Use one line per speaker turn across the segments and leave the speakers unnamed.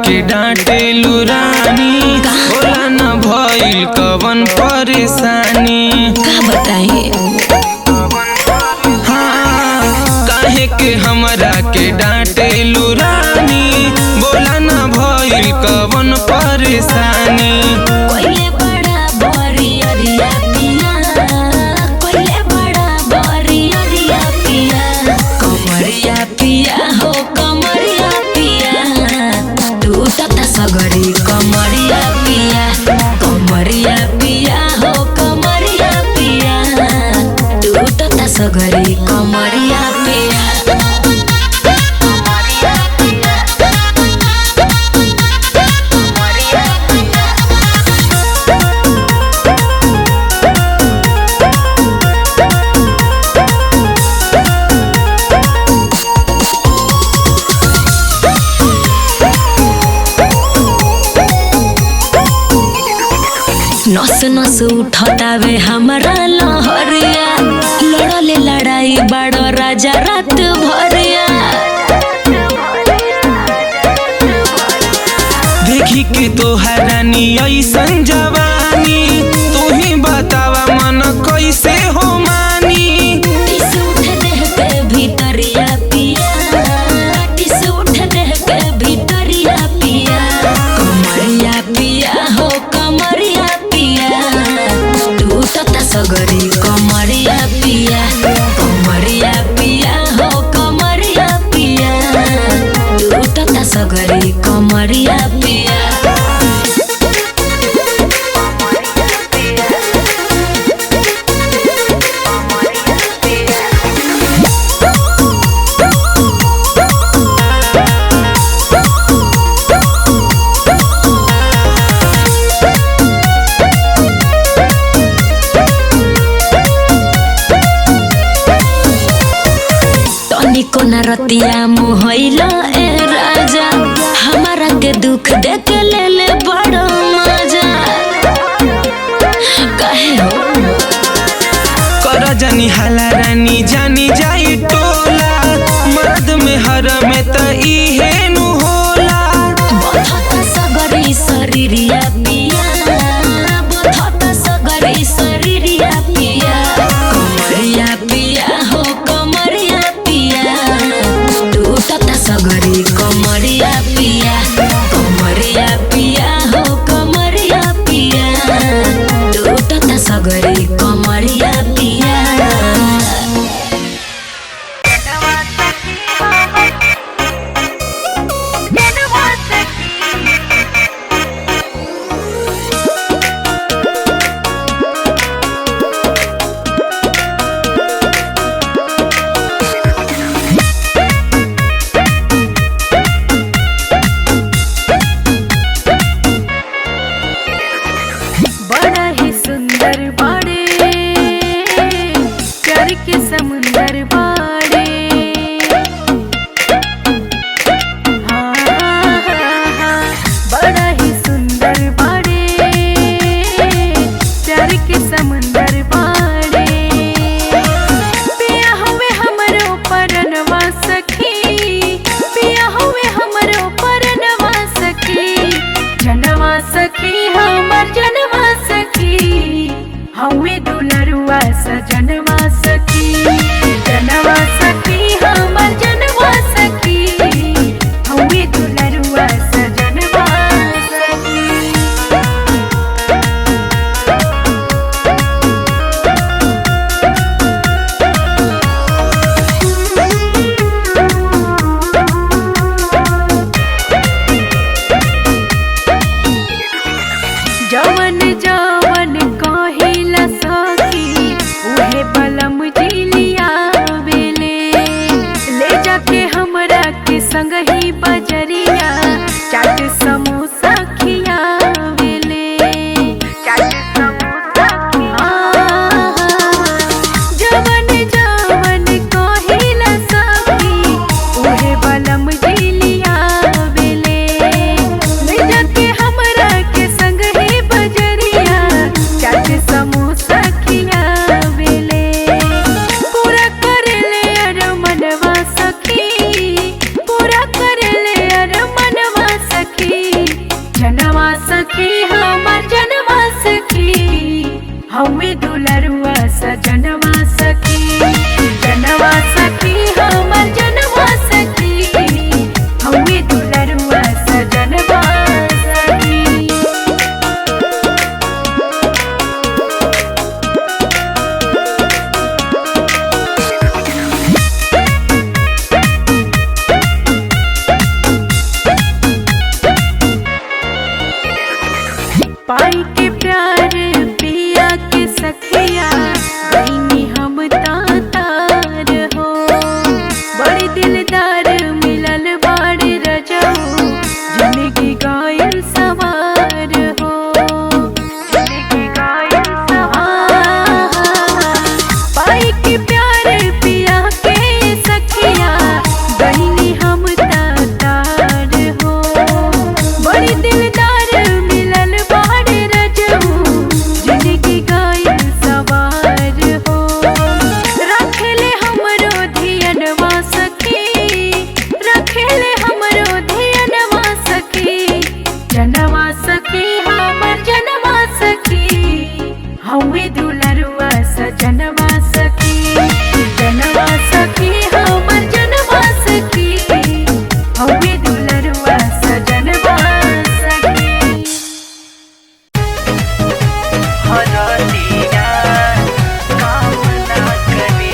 के डांटे लुरानी, बोला न भइल कवन परेशानी।
का बताइए
काहे के हमरा के डांटे लुरानी, बोला न भइल कवन परेशानी।
कोइले बड़ा बरियरिया पिया, कोइले बड़ा बरियरिया पिया, कमरिया पिया हो कमरिया पिया, तू तता सगरी कमरिया पिया, कमरिया पिया हो कमरिया पिया, तू तता सगरी कमरिया पिया। नस नस उठतावे हमारा लहरिया, लड़ले लड़ाई बड़ो राजा रात भरिया।
देखी के तोहरानी ऐसन जवानी, तू ही बतावा मन कैसे हो मानी।
टिस उठ देह के भीतरिया पिया, टिस उठ देह के भीतरिया पिया, कमरिया पिया हो कमरिया पिया, तू तता सगरी कमरिया पिया, कमरिया पिया हो कमरिया पिया, तू तता सगरी कमरिया पिया। तनिको न रतिया मोहइला ए राजा, हमारा के दुख देख ले ले बड़ो मजा। कहे हो
कर जानी हाला रानी जानी जाई टोला, मर्द में हर में त इहे नु होला।
बथता सगरी शरीरिया पिया, बथता सगरी शरीरिया पिया, कमरिया पिया हो कमरिया पिया, तू तता सगरी कमरिया पिया, कमरिया पिया हो कमरिया पिया, तू तता सगरी कमरिया पिया।
बड़ा ही सुंदर बाड़े, प्यार के समुंदर बाड़े। हाँ, हाँ, हाँ, बड़ा ही सुंदर बाड़े, प्यार के समुंदर बाड़े। पिया हुए हमरो परनवा सखी, पिया हुए हमरो परनवा सखी, जनवा सखी हमर जनवा सखी, हमें हमें दुलरुआ सजनवा सखी जनवा सखी हमर जनवा सखी हमें दुलरुआ सजनवा सखी। पाई के प्यार पिया के सखिया गईनी हम तार हो बड़ी दिलदार मिलल बाड़ी रजऊ जिंदगी गायल सवार हो जिंदगी गायल सवार। पाई के प्यार पिया के सखिया गईनी हम तार हो बड़ी दिलदार हमें दुलरुआ सजनवा सखी जनवा सखी हमर जनवा सखी हमें दुलरुआ सजनवा सखी।
हरदिया कामना करे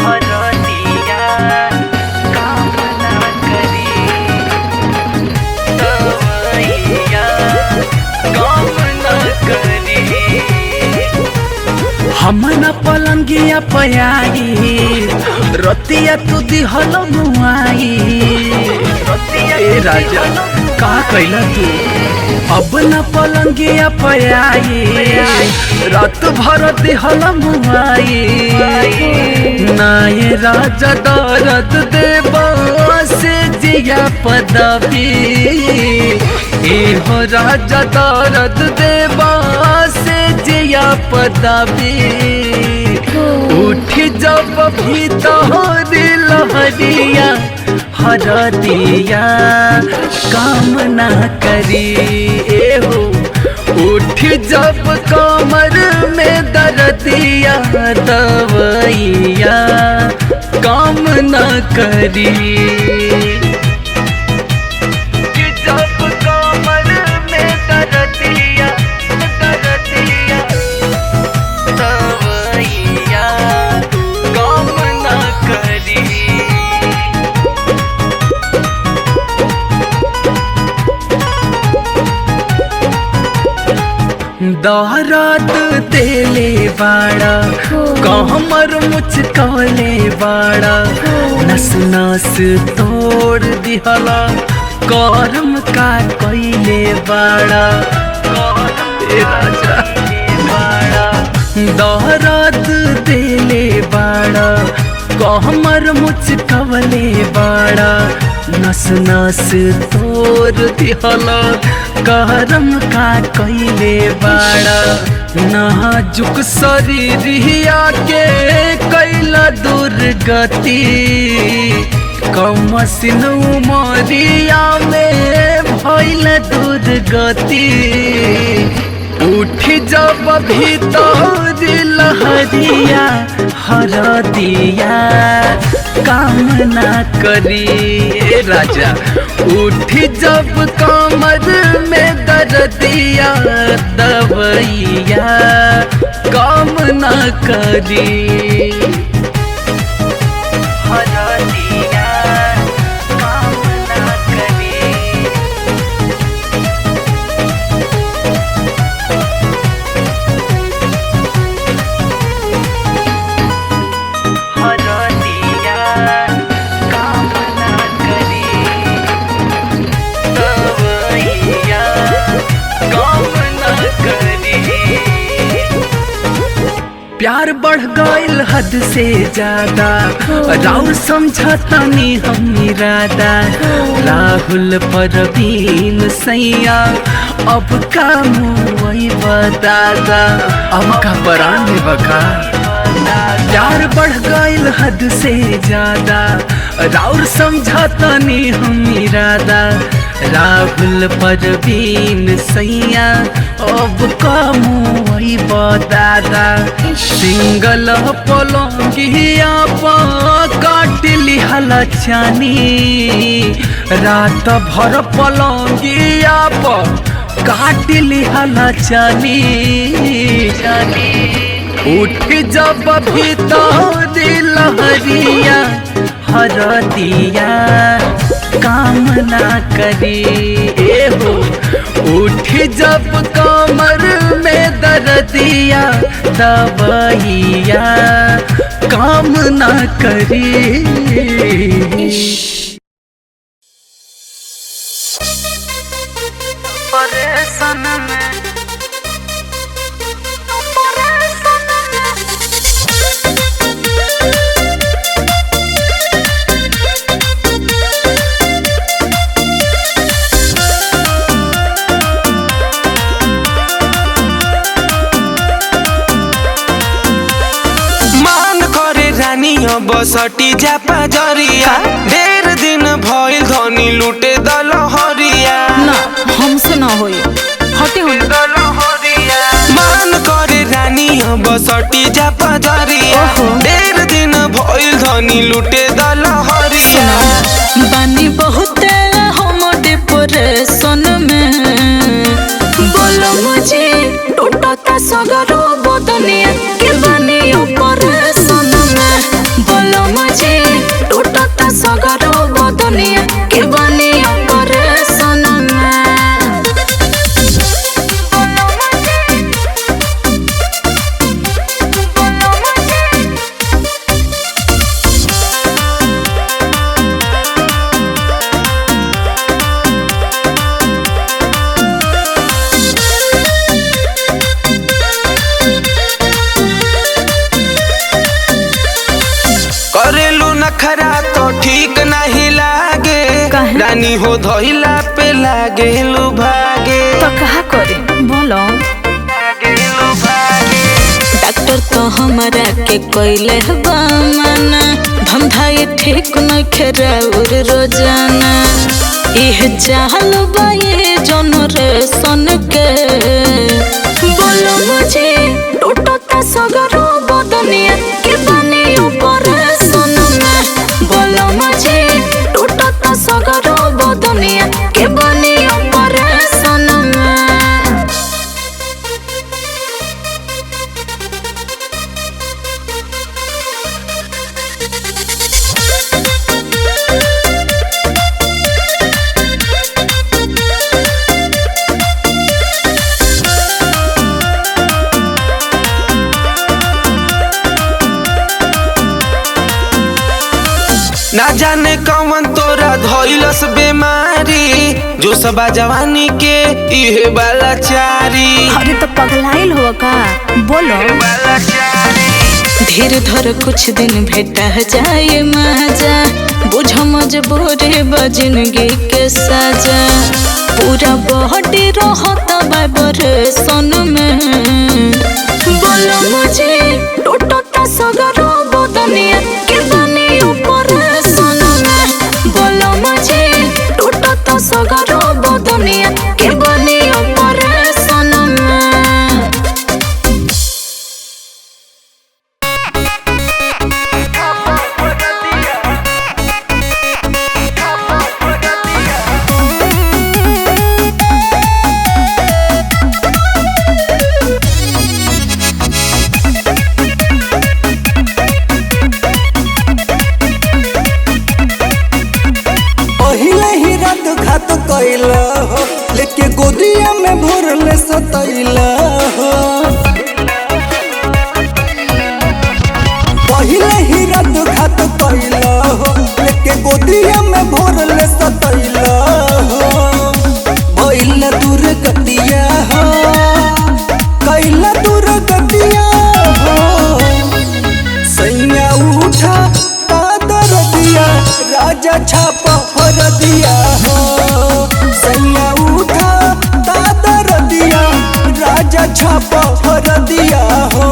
हरदिया कामना करे तवैया कामना करे हमना पलंगिया पयाई रतिया तू दिहल मुआई ए राजा का कैला तू अब न पलंगिया पयाई रात भर दिहल मुआई नाये राजा दर्द देबा से जिया पदवी ए हो राजा दर्द देबा से जिया पदवी उठ जब भीतर लहरिया हरदिया काम ना करी ए हो उठ जब कमर में दर्दिया दवैया काम ना करी जब कमर में दर्दिया तवैया काम ना करी दहरात देले बाड़ा कहमर मुचकले बाड़ा नस नस तोड़ दिहला करम का कइले बाड़ा ए राजा दहरात देले बाड़ा कहमर मुचकले बाड़ा नस नस तोड़ दिहला करम का कइले बाड़ा नाजुक शरीरिया के कैला दुर्गति कमसिन उमरिया में भइल दुर्गति उठ जब भीतर लहरिया हरदिया काम ना करी ए राजा उठ जब कमर में दर्दिया दवैया काम ना करी हरदिया काम ना करी हरदिया काम ना करी तवैया काम ना करी प्यार बढ़ गइल हद से ज्यादा राउर समझतानी हम इरादा राहुल परवीन सैया अब का मुई बतादा अब का परान में बका
प्यार बढ़ गईल हद से ज्यादा, राउर समझाता नहीं हम इरादा। राहुल परवीन सैया अब कामुई दादा, सिंगल पलंगिया काट लिहल चानी, रात भर पलंगिया काट लिहल चानी। उठ जब भीतर लहरिया हरदिया काम ना करी हो, उठ जब कमर में दर्दिया दवाइया काम ना करी। परेशान में
बसटी जापा जरिया, ढेर दिन भइल धनी लूटे दलहरिया।
ना हमसे ना होई, हटे हो
दलहरिया। मान करे रानी बसटी जापा जरिया, ढेर दिन भइल धनी लूटे दलहरिया।
बानी बहुते हम डिप्रेशन में, बोलो मुझे टूटता सगरो बदनिया के बानी ऑपरेशन में, बोलो मुझे टूटता सगरो बदनिया के बानी ऑपरेशन में।
करेलू नखरा तो ठीक नहीं लागे, रानी हो धइला पे लागे लू भागे।
तो कहा करे बोलो, डॉक्टर तो हमारा के कोइले बामना, धंधा ठीक न खेराउर रोजाना। यह चाहल बाये जनरेशन के, बोलो मुझे टूटता सगरो बदनिया के बानी ऑपरेशन में, बोलो मुझे टूटता सगरो बदनिया के बानी ऑपरेशन में।
ना जाने कौन तोरा धइलस बीमारी, जो सबा जवानी के इहे वाला चारी।
अरे तो पगलाइल हो का बोलो, धीर धर कुछ दिन भेटा जाए मजा, बुझ मजबूरी बजिनगी के सजा। पूरा बॉडी रहता वाइब्रेशन में, बोलो मुझे टूटता सगरो बदनिया के बानी ऑपरेशन में, बोलो मुझे टूटता सगरो बदनिया के बानी ऑपरेशन में।
लेके गोदिया में भरले सतैला हो, पहिले ही रात खात कैला हो, लेके गोदिया में भरले सतैला हो। भइल दूर गतिया हो, कैला दूर गतिया हो, सैया उठा तादर दिया राजा छापा हर दिया हो, सैया उठा तादर दिया राजा छापा हर दिया हो।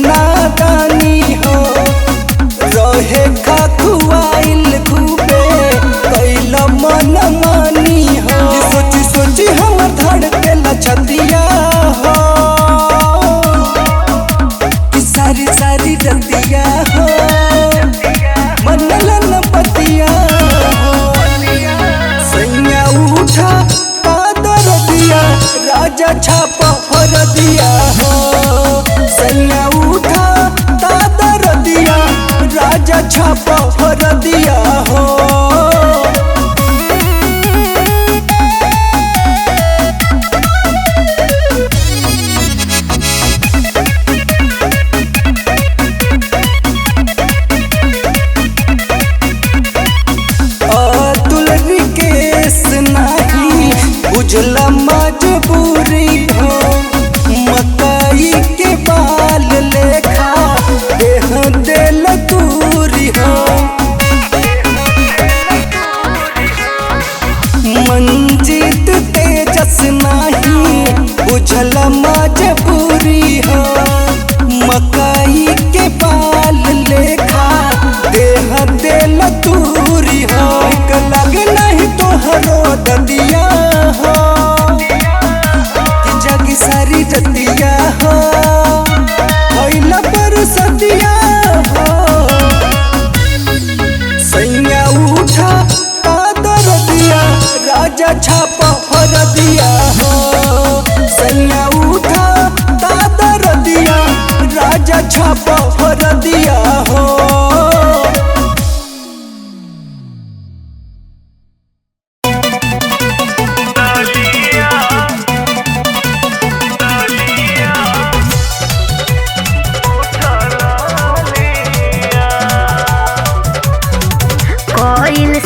नादानी हो रहे खखुआइल खूबे कैल मन मानी हो सोची सोची हमर धड़के लछतिया हो कि सारी सारी रतिया हो मनलन पतिया हो सैया उठा पादर दिया राजा छापा फर दिया हो सैया उठा दादर दिया राजा छापा फर दिया हो उजला मजबूरी हो मकई के बाल लेखा देह दिल दूरी हो मंजित तेजस नहीं उजला मजबूरी हो मकई के बाल लेखा देह दिल दूरी हो लग नहीं तोहरो ददिया सारी जतिया हो भइला पर सतिया हो सैया उठा पादर दिया राजा छापा फर दिया हो सैया उठा पादर दिया राजा छापा फर दिया हो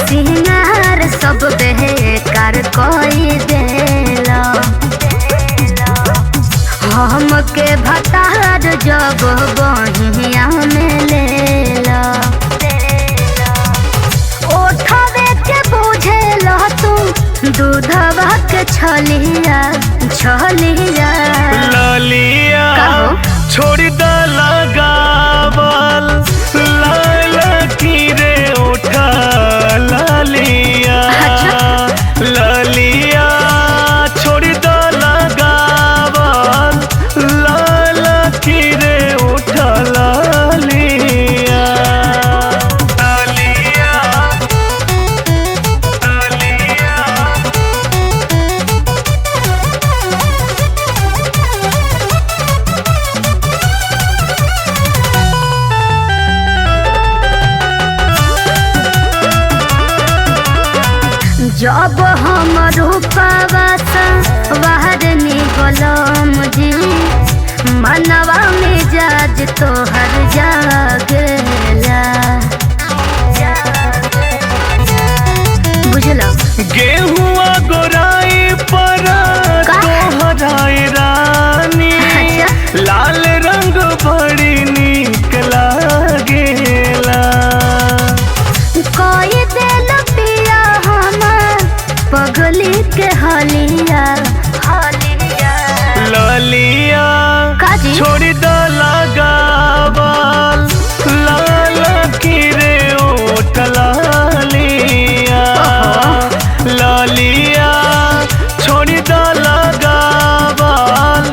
सिंगार सब बेकार कोई देला हमके भतार जब बहिया में लेला ओठवे के बुझेला तू दूधवा के छलिया छलिया
ललिया छोड़ द लगावल लाल की रे उठा ललिया ललिया छोड़ द लगावल लाल की रे उठा ललिया ललिया ललिया
जब हम रूपावास बाहर निकलम जी मनवा मिजाज तोहर जागेला बुझलो
गेहुआ गोराई पर तोहराई रानी लाल रंग बड़ी नीक लागेला
कोई दिल पिया हमर पगली के हलिया हलिया
ललिया छोड़ द लगावल लाल की रे ओठ ललिया ललिया छोड़ द लगावल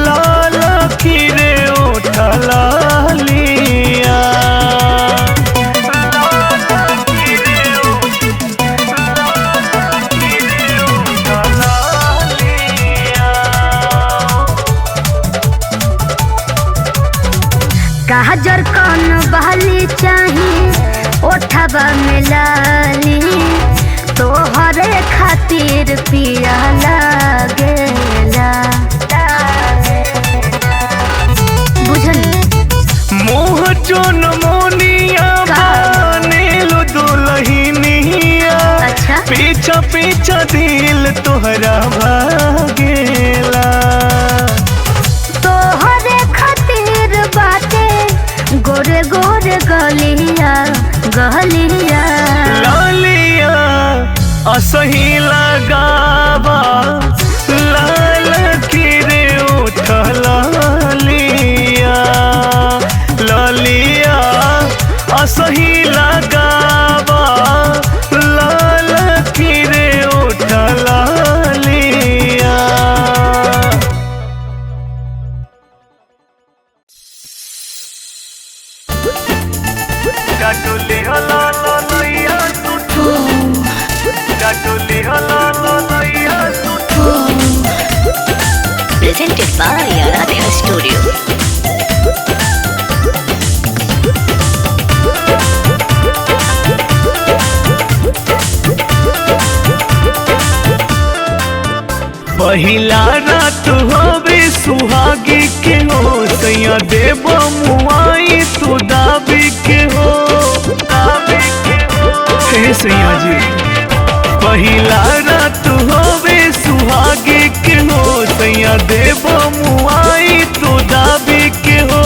लाल की रे ओठ ललिया
गाजर कौन बहली चाहिए ओठवा में लाली तोहरे खातिर पिया लागेला बुझनी
मोह जोन मोनिया बनेलो दुल्हनिया
अच्छा
पीछा पीछा दिल तोहरा भागेला
तोहरे खातिर बाटे गोरे गोरे गलिया गलिया
ललिया असही लगावा लाल की रे उठ ललिया चाटोली हला लैया चाटोली हला लैया
Presented by Aradhya Studio.
पहिला रात होवे सुहागी के हो सैया देव मुआई तू दाबी के हो हे सैया जी पहिला रात होवे सुहागी के हो सैया देव मुआई तू दाबी के हो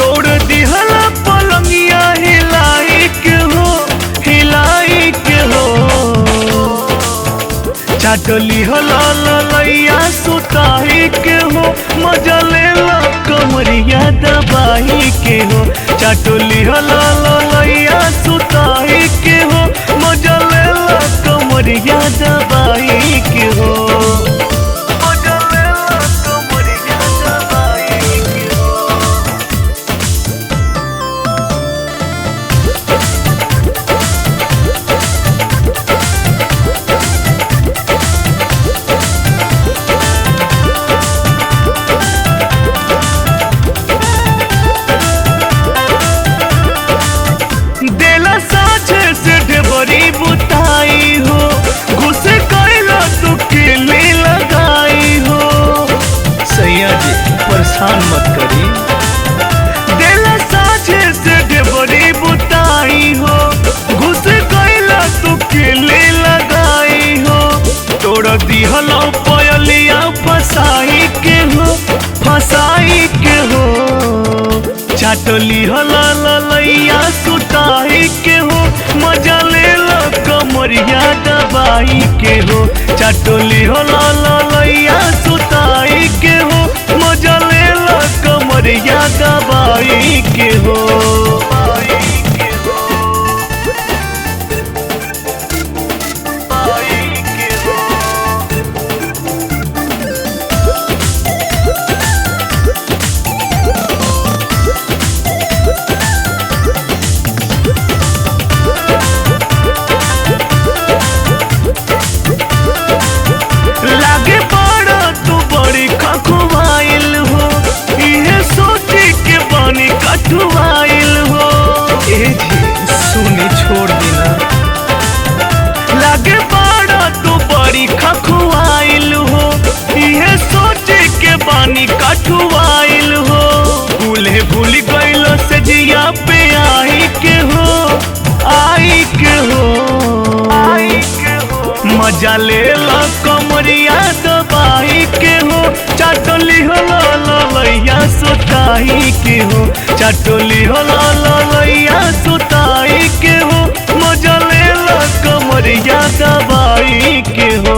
तोड़ दिहला पलंगिया हिलाई के हो चाटली हला लैया सुताई के हो मजा लेला कमरिया दबाई के हो चाटली हला लैया सुताई के हो मजा लेला कमरिया दबाई के हो मजा लेला कमरिया दबाई के हो बड़ी बुताई हो घुसे कैला तू किली लगाई हो सैया जी परेशान मत करी देला साझे से बड़ी बुताई हो घुसे कैला तू किली लगाई हो तोड़ दिहलो पयलिया फसाई के हो चाटली हला लैया सुताई के हो मजा लेला कमरिया दबाई के हो चाटली हला लैया सुताई के हो मजा लेला कमरिया दबाई के हो लागे पड़ा तू बड़ी खखुआइल हो इहे सोची के बनी कठुआइल हो ए जी सुने छोड़ देना लागे पड़ा तू बड़ी खखुआइल हो इहे सोची के बनी कठुआइल हो भूले भूल गइल से जिया पे आई के हो मजा लेला कमरिया दबाई के हो चाटली हला लैया सुताई के हो चाटली हला लैया सुताई के हो मजा लेला कमरिया दबाई के हो